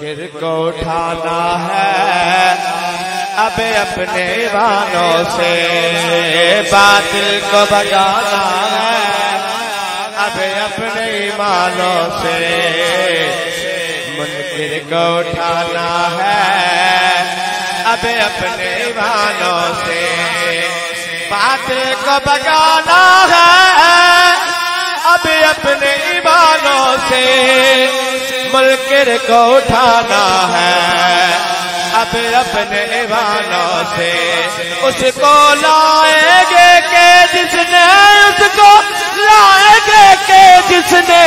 منکر کو اٹھانا ہے اب اپنے ایمانوں سے، باطل کو بھگانا ہے اب اپنے ایمانوں سے، منکر کو اٹھانا ہے اب اپنے ایمانوں سے، باطل کو بھگانا ہے اب اپنے ایمانوں سے، منکر کو اٹھانا ہے اب اپنے ایمانوں سے، اس کو لائیں گے کہ جس نے، اس کو لائیں گے کہ جس نے،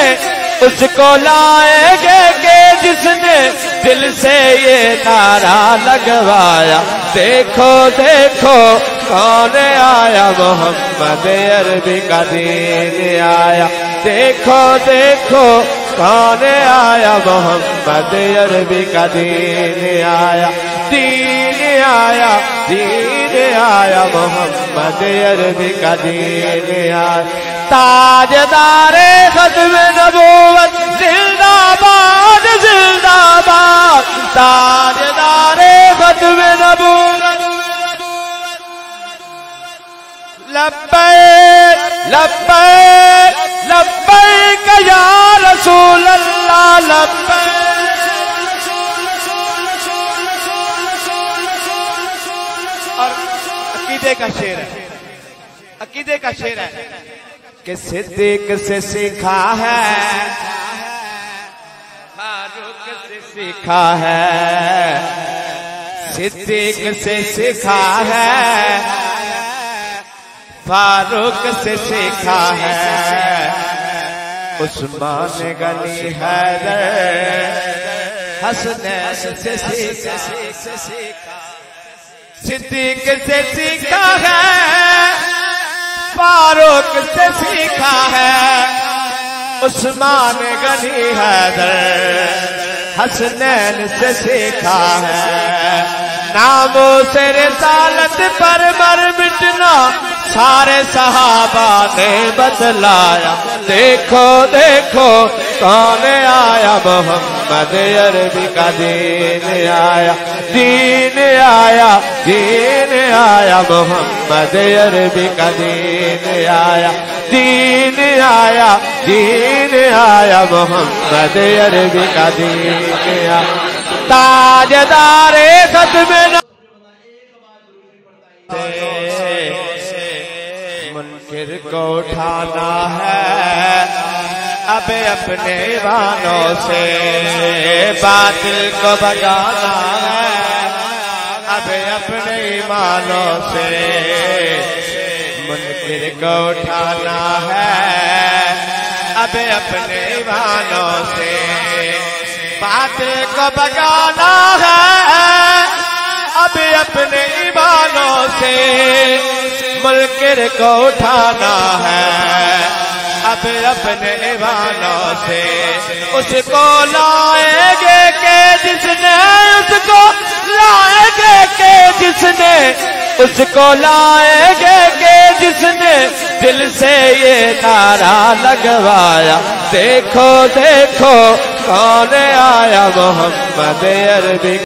اس کو لائیں گے کہ جس نے دل سے یہ نعرہ لگوایا، دیکھو دیکھو کون آیا، محمد عربی کا دین آیا، دیکھو دیکھو کون آیا، محمد عربی کا دین آیا، دین آیا، دین آیا، محمد عربی کا دین آیا، تاجدار ختم نبوت زندہ باد، زندہ باد، تاجدار ختم نبوت، لبیک لبیک لبیک یا رسول اللہ، لبیک۔ اور عقیدے کا شعر ہے، عقیدے کا شعر ہے کہ صدیق سے سیکھا ہے، فاروق سے سیکھا ہے، صدیق سے سیکھا ہے، فاروق سے سیکھا ہے، عثمان غنی حیدر حسنین سے سیکھا، صدیق سے سیکھا ہے، فاروق سے سیکھا ہے، عثمان غنی حیدر حسنین سے سیکھا ہے، ناموں سے رسالت پر مر مٹنا سارے صحابہ نے بتلایا، دیکھو دیکھو کون آیا، محمد عربی کا دین آیا، دین آیا، دین آیا، محمد عربی کا دین آیا، دین آیا، دین آیا، محمد عربی کا دین آیا، تاجدار ختم منکر کو اٹھانا ہے اب اپنے ایمانوں سے، باطل کو بھگانا ہے اب اپنے ایمانوں سے، منکر کو اٹھانا ہے اب اپنے ایمانوں سے، باطل کو بھگانا ہے اب اپنے ایمانوں سے، منکر کو اٹھانا ہے اب اپنے ایمانوں سے، اس کو لائیں گے کہ جس نے، اس کو لائیں گے کہ جس نے، اس کو لائیں گے کہ جس نے دل سے یہ نعرہ لگوایا، دیکھو دیکھو کون آیا، محمد عربی